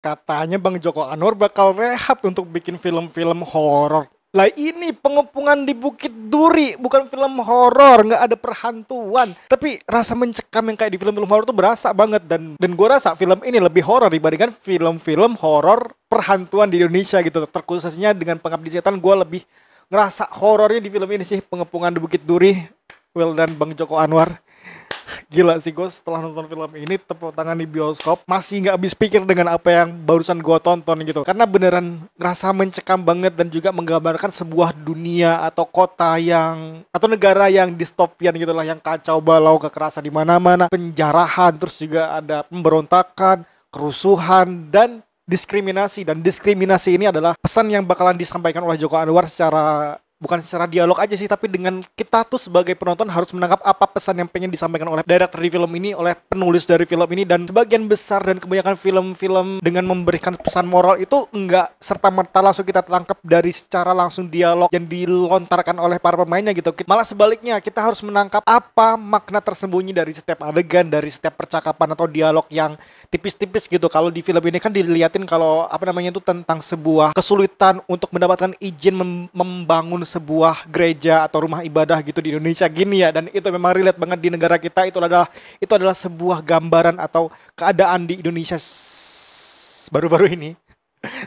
Katanya Bang Joko Anwar bakal rehat untuk bikin film-film horor. Lah ini pengepungan di Bukit Duri, bukan film horor, nggak ada perhantuan. Tapi rasa mencekam yang kayak di film-film horor tuh berasa banget, dan gue rasa film ini lebih horor dibandingkan film-film horor perhantuan di Indonesia gitu. Terkhususnya dengan Pengabdi Setan, gue lebih ngerasa horornya di film ini sih, pengepungan di Bukit Duri. Well done Bang Joko Anwar. Gila sih gue setelah nonton film ini tepuk tangan di bioskop masih nggak habis pikir dengan apa yang barusan gue tonton gitu, karena beneran ngerasa mencekam banget dan juga menggambarkan sebuah dunia atau kota yang atau negara yang distopian gitulah, yang kacau balau, kekerasan di mana-mana, penjarahan, terus juga ada pemberontakan, kerusuhan, dan diskriminasi. Dan diskriminasi ini adalah pesan yang bakalan disampaikan oleh Joko Anwar secara bukan secara dialog aja sih, tapi dengan kita tuh sebagai penonton harus menangkap apa pesan yang pengen disampaikan oleh director di film ini, oleh penulis dari film ini. Dan sebagian besar dan kebanyakan film-film dengan memberikan pesan moral itu enggak serta-merta langsung kita tangkap dari secara langsung dialog yang dilontarkan oleh para pemainnya gitu. Malah sebaliknya, kita harus menangkap apa makna tersembunyi dari setiap adegan, dari setiap percakapan atau dialog yang tipis-tipis gitu. Kalau di film ini kan dilihatin kalau apa namanya itu tentang sebuah kesulitan untuk mendapatkan izin membangun sebuah gereja atau rumah ibadah gitu di Indonesia gini ya, dan itu memang relate banget di negara kita. Itu adalah sebuah gambaran atau keadaan di Indonesia baru-baru ini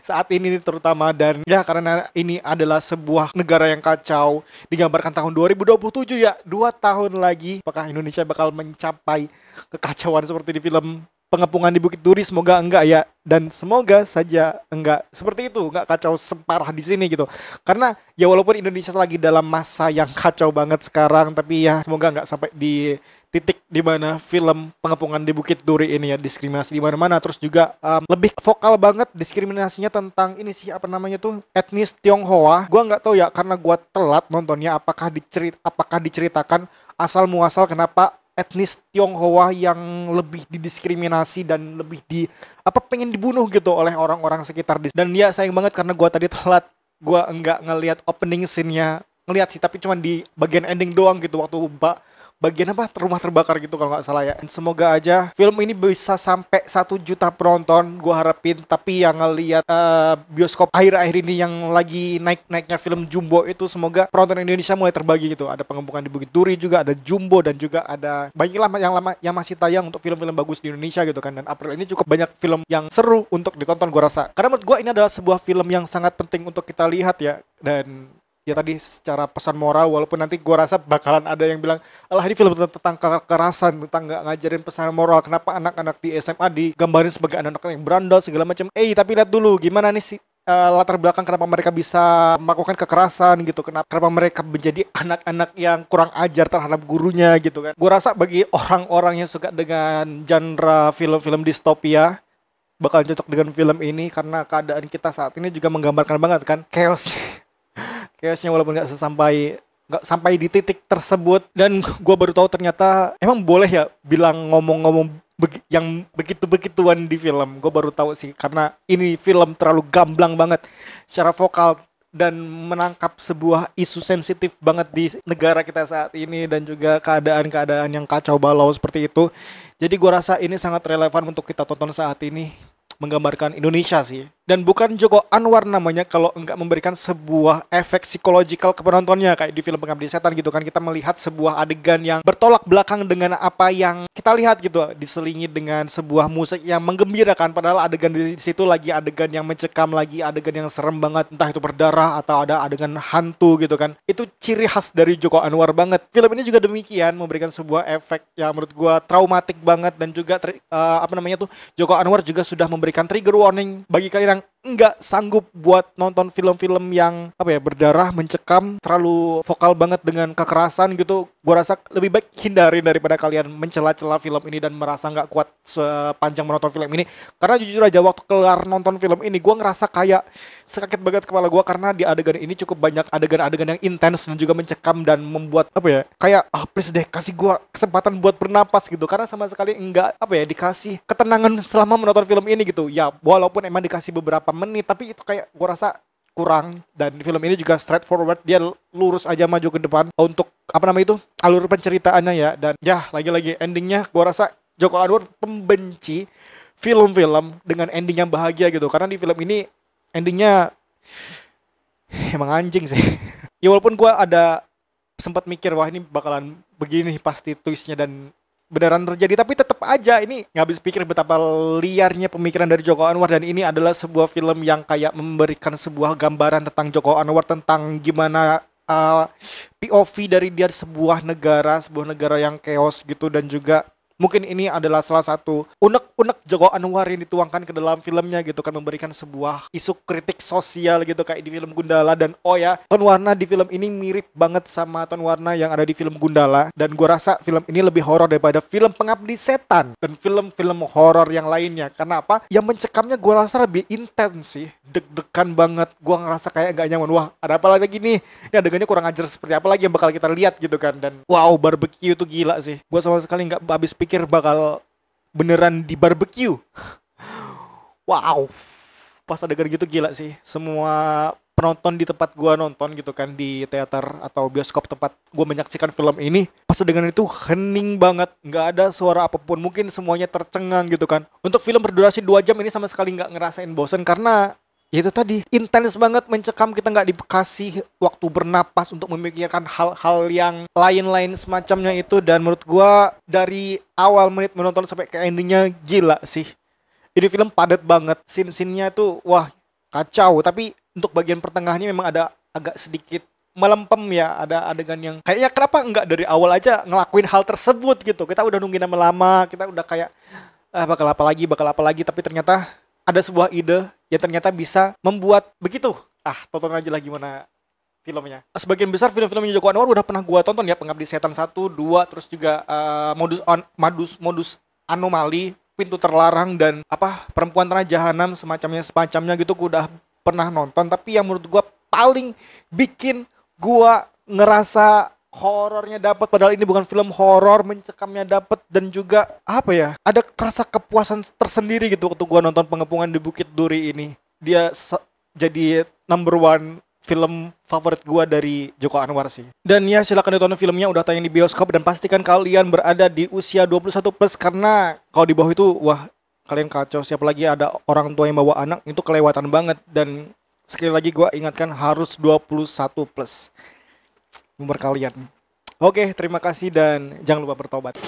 saat ini terutama. Dan ya, karena ini adalah sebuah negara yang kacau, digambarkan tahun 2027 ya, 2 tahun lagi apakah Indonesia bakal mencapai kekacauan seperti di film Pengepungan di Bukit Duri? Semoga enggak ya, dan semoga saja enggak seperti itu, enggak kacau separah di sini gitu. Karena ya walaupun Indonesia lagi dalam masa yang kacau banget sekarang, tapi ya semoga enggak sampai di titik di mana film Pengepungan di Bukit Duri ini ya diskriminasi di mana-mana. Terus juga lebih vokal banget diskriminasinya tentang ini sih, apa namanya tuh, etnis Tionghoa. Gua nggak tahu ya, karena gua telat nontonnya, apakah diceritakan asal muasal kenapa etnis Tionghoa yang lebih didiskriminasi dan lebih pengen dibunuh gitu oleh orang-orang sekitar. Dan ya sayang banget karena gua tadi telat, gua enggak ngelihat opening scene-nya, ngelihat sih tapi cuma di bagian ending doang gitu, waktu bagian rumah terbakar gitu kalau nggak salah ya. Dan semoga aja film ini bisa sampai 1 juta penonton, gue harapin. Tapi yang ngelihat bioskop akhir-akhir ini yang lagi naik-naiknya film Jumbo itu, semoga penonton Indonesia mulai terbagi gitu. Ada Pengepungan di Bukit Duri juga, ada Jumbo, dan juga ada banyak lah yang lama yang masih tayang untuk film-film bagus di Indonesia gitu kan. Dan April ini cukup banyak film yang seru untuk ditonton, gue rasa. Karena menurut gue ini adalah sebuah film yang sangat penting untuk kita lihat ya. Dan ya tadi secara pesan moral, walaupun nanti gue rasa bakalan ada yang bilang, alah ini film tentang kekerasan, tentang nggak ngajarin pesan moral, kenapa anak-anak di SMA digambarin sebagai anak-anak yang berandal segala macam. Tapi lihat dulu gimana nih sih latar belakang kenapa mereka bisa melakukan kekerasan gitu, kenapa mereka menjadi anak-anak yang kurang ajar terhadap gurunya gitu kan. Gue rasa bagi orang-orang yang suka dengan genre film-film distopia bakal cocok dengan film ini, karena keadaan kita saat ini juga menggambarkan banget kan chaosnya, walaupun nggak sampai di titik tersebut. Dan gue baru tahu ternyata emang boleh ya bilang ngomong-ngomong yang begitu-begituan di film. Gue baru tahu sih, karena ini film terlalu gamblang banget secara vokal dan menangkap sebuah isu sensitif banget di negara kita saat ini, dan juga keadaan-keadaan yang kacau balau seperti itu. Jadi gue rasa ini sangat relevan untuk kita tonton saat ini, menggambarkan Indonesia sih. Dan bukan Joko Anwar namanya kalau enggak memberikan sebuah efek psikologikal ke penontonnya, kayak di film Pengabdi Setan gitu kan. Kita melihat sebuah adegan yang bertolak belakang dengan apa yang kita lihat gitu, diselingi dengan sebuah musik yang menggembirakan, padahal adegan di situ lagi adegan yang mencekam, lagi adegan yang serem banget, entah itu berdarah atau ada adegan hantu gitu kan. Itu ciri khas dari Joko Anwar banget. Film ini juga demikian, memberikan sebuah efek yang menurut gua traumatik banget. Dan juga Joko Anwar juga sudah memberikan trigger warning bagi kalian yang nggak sanggup buat nonton film-film yang berdarah, mencekam, terlalu vokal banget dengan kekerasan gitu. Gua rasa lebih baik hindari daripada kalian mencela-cela film ini dan merasa nggak kuat sepanjang menonton film ini. Karena jujur aja waktu kelar nonton film ini, gua ngerasa kayak sakit banget kepala gua, karena di adegan ini cukup banyak adegan-adegan yang intens dan juga mencekam dan membuat kayak please deh kasih gua kesempatan buat bernapas gitu. Karena sama sekali enggak dikasih ketenangan selama menonton film ini gitu. Ya walaupun emang dikasih beberapa menit, tapi itu kayak gue rasa kurang. Dan film ini juga straightforward, dia lurus aja maju ke depan untuk alur penceritaannya ya. Dan ya lagi-lagi endingnya gue rasa Joko Anwar pembenci film-film dengan ending yang bahagia gitu. Karena di film ini endingnya emang anjing sih. Ya walaupun gua ada sempat mikir wah ini bakalan begini pasti twistnya dan beneran terjadi, tapi tetap aja ini nggak habis pikir betapa liarnya pemikiran dari Joko Anwar. Dan ini adalah sebuah film yang kayak memberikan sebuah gambaran tentang Joko Anwar, tentang gimana POV dari dia sebuah negara yang chaos gitu. Dan juga mungkin ini adalah salah satu unek-unek Joko Anwar yang dituangkan ke dalam filmnya gitu kan, memberikan sebuah isu kritik sosial gitu kayak di film Gundala. Dan oh ya, tone warna di film ini mirip banget sama tone warna yang ada di film Gundala, dan gua rasa film ini lebih horor daripada film Pengabdi Setan dan film-film horor yang lainnya. Karena apa? Yang mencekamnya gua rasa lebih intens sih, deg-degan banget. Gua ngerasa kayak gak nyaman, wah ada apa lagi nih, ini adegannya kurang ajar seperti apa lagi yang bakal kita lihat gitu kan. Dan wow, barbecue itu gila sih, gua sama sekali nggak habis pikir bakal beneran di barbecue. Wow, pas adegan gitu gila sih. Semua penonton di tempat gua nonton gitu kan, di teater atau bioskop tempat gua menyaksikan film ini, pas adegan itu hening banget, nggak ada suara apapun. Mungkin semuanya tercengang gitu kan. Untuk film berdurasi 2 jam ini sama sekali nggak ngerasain bosan, karena ya itu tadi, intens banget, mencekam. Kita nggak dikasih waktu bernapas untuk memikirkan hal-hal yang lain-lain semacamnya itu. Dan menurut gua dari awal menit menonton sampai ke endingnya gila sih. Ini film padat banget, scene-scene-nya tuh wah kacau. Tapi untuk bagian pertengahannya memang ada agak sedikit melempem ya, ada adegan yang kayaknya kenapa nggak dari awal aja ngelakuin hal tersebut gitu. Kita udah nungguin lama-lama, kita udah kayak bakal apa lagi, tapi ternyata ada sebuah ide yang ternyata bisa membuat begitu. Tonton aja lah gimana filmnya. Sebagian besar film-filmnya Joko Anwar udah pernah gua tonton ya, Pengabdi Setan 1, 2, terus juga modus anomali, Pintu Terlarang, dan Perempuan Tanah Jahanam semacamnya gitu. Gua udah pernah nonton, tapi yang menurut gua paling bikin gua ngerasa horornya dapat, padahal ini bukan film horor, mencekamnya dapat. Dan juga ada rasa kepuasan tersendiri gitu waktu gua nonton Pengepungan di Bukit Duri ini. Dia jadi number one film favorit gua dari Joko Anwar sih. Dan ya silakan ditonton filmnya, udah tayang di bioskop, dan pastikan kalian berada di usia 21 plus, karena kalau di bawah itu wah kalian kacau. Siapa lagi ada orang tua yang bawa anak, itu kelewatan banget. Dan sekali lagi gua ingatkan, harus 21 plus umur kalian. Oke, terima kasih dan jangan lupa bertobat.